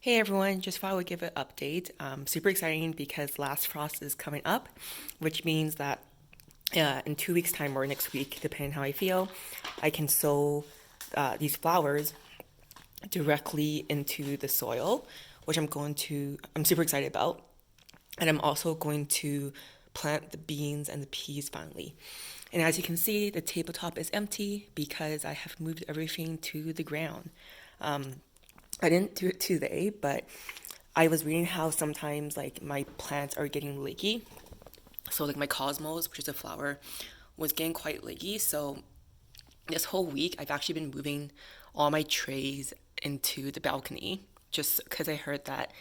Hey everyone, just thought I would give an update. Super exciting because last frost is coming up, which means that in 2 weeks' time or next week, depending how I feel, I can sow these flowers directly into the soil, which I'm super excited about. And I'm also going to plant the beans and the peas finally. And as you can see, the tabletop is empty because I have moved everything to the ground. Um, I didn't do it today, but I was reading how sometimes like my plants are getting leggy. So like my cosmos, which is a flower, was getting quite leggy. So this whole week I've actually been moving all my trays into the balcony just because I heard that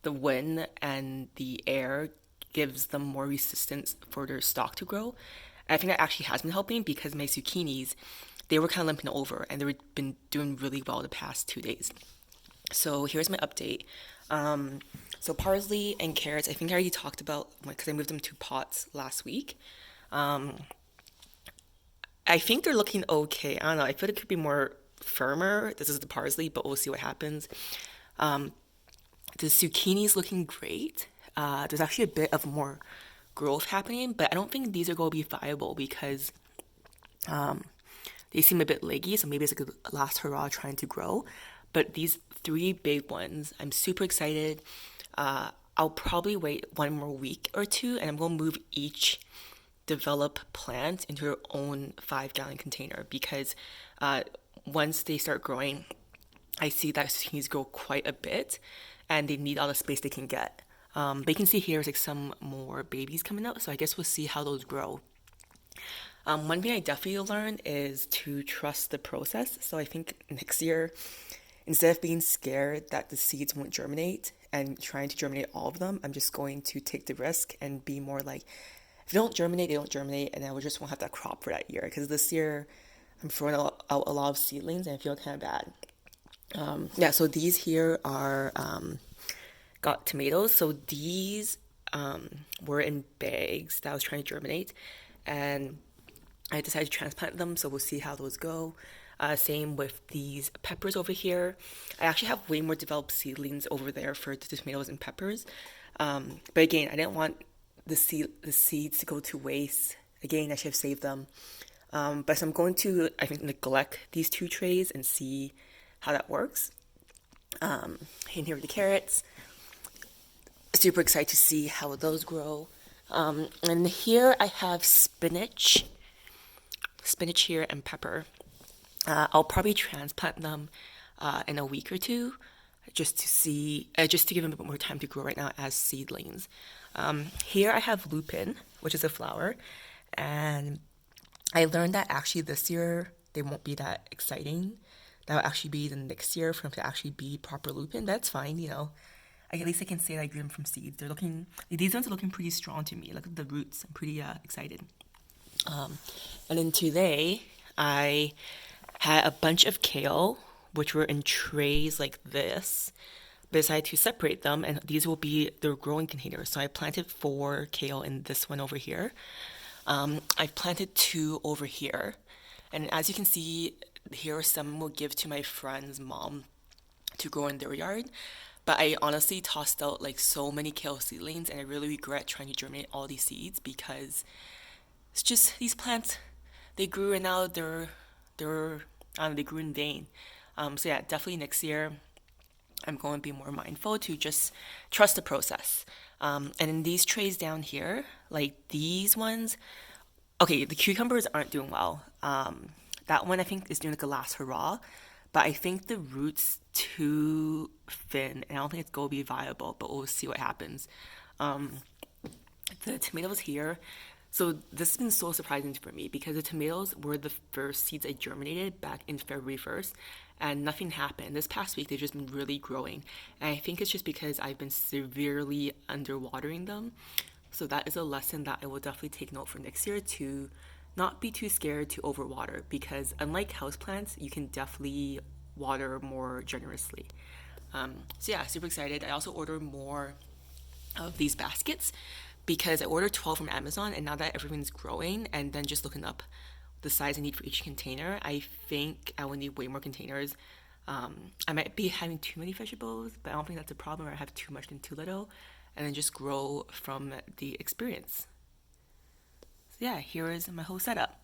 the wind and the air gives them more resistance for their stalk to grow. And I think that actually has been helping because my zucchinis, they were kind of limping over and they've been doing really well the past 2 days. So here's my update. Um, so parsley and carrots, I think I already talked about because I moved them to pots last week. Um, I think they're looking okay. I don't know. I feel it could be more firmer. This is the parsley, but we'll see what happens. Um, the zucchini's looking great. There's actually a bit of more growth happening, but I don't think these are going to be viable because they seem a bit leggy, so maybe it's like a last hurrah trying to grow. But these three big ones, I'm super excited. I'll probably wait one more week or two, and I'm going to move each develop plant into their own 5 gallon container because uh, once they start growing, I see that zucchinis grow quite a bit and they need all the space they can get. But you can see here is like some more babies coming up, so I guess we'll see how those grow. One thing I definitely learned is to trust the process. So I think next year, instead of being scared that the seeds won't germinate and trying to germinate all of them, I'm just going to take the risk and be more like, if they don't germinate, they don't germinate, and I just won't have that crop for that year. Because this year, I'm throwing out a lot of seedlings and I feel kind of bad. Yeah, so these here are got tomatoes. So these were in bags that I was trying to germinate, and I decided to transplant them, so we'll see how those go. Same with these peppers over here. I actually have way more developed seedlings over there for the tomatoes and peppers. But again, I didn't want the seeds to go to waste. Again, I should have saved them. But so I'm going to, I think, neglect these two trays and see how that works. And here are the carrots. Super excited to see how those grow. And here I have spinach here and pepper. I'll probably transplant them in a week or two, just to give them a bit more time to grow right now as seedlings. Here I have lupin, which is a flower, and I learned that actually this year they won't be that exciting. That will actually be the next year for them to actually be proper lupin. That's fine, you know. At least I can say that I grew them from seeds. These ones are looking pretty strong to me. Look at the roots. I'm pretty excited. And then today, I had a bunch of kale, which were in trays like this. But I decided to separate them, and these will be their growing containers. So I planted 4 kale in this one over here. I've planted 2 over here. And as you can see, here are some we'll give to my friend's mom to grow in their yard. But I honestly tossed out like so many kale seedlings, and I really regret trying to germinate all these seeds because it's just these plants, they grew and now they're I don't know, they grew in vain. So yeah, definitely next year I'm going to be more mindful to just trust the process. And in these trays down here, like these ones, okay, the cucumbers aren't doing well. That one I think is doing like a last hurrah, but I think the roots too thin, and I don't think it's going to be viable. But we'll see what happens. Um, the tomatoes here. So this has been so surprising for me because the tomatoes were the first seeds I germinated back in February 1st, and nothing happened. This past week they've just been really growing, and I think it's just because I've been severely underwatering them. So that is a lesson that I will definitely take note for next year to not be too scared to overwater because unlike houseplants, you can definitely water more generously. So yeah, super excited. I also ordered more of these baskets because I ordered 12 from Amazon, and now that everything's growing and then just looking up the size I need for each container, I think I will need way more containers. I might be having too many vegetables, but I don't think that's a problem, or I have too much and too little, and then just grow from the experience. So yeah, here is my whole setup.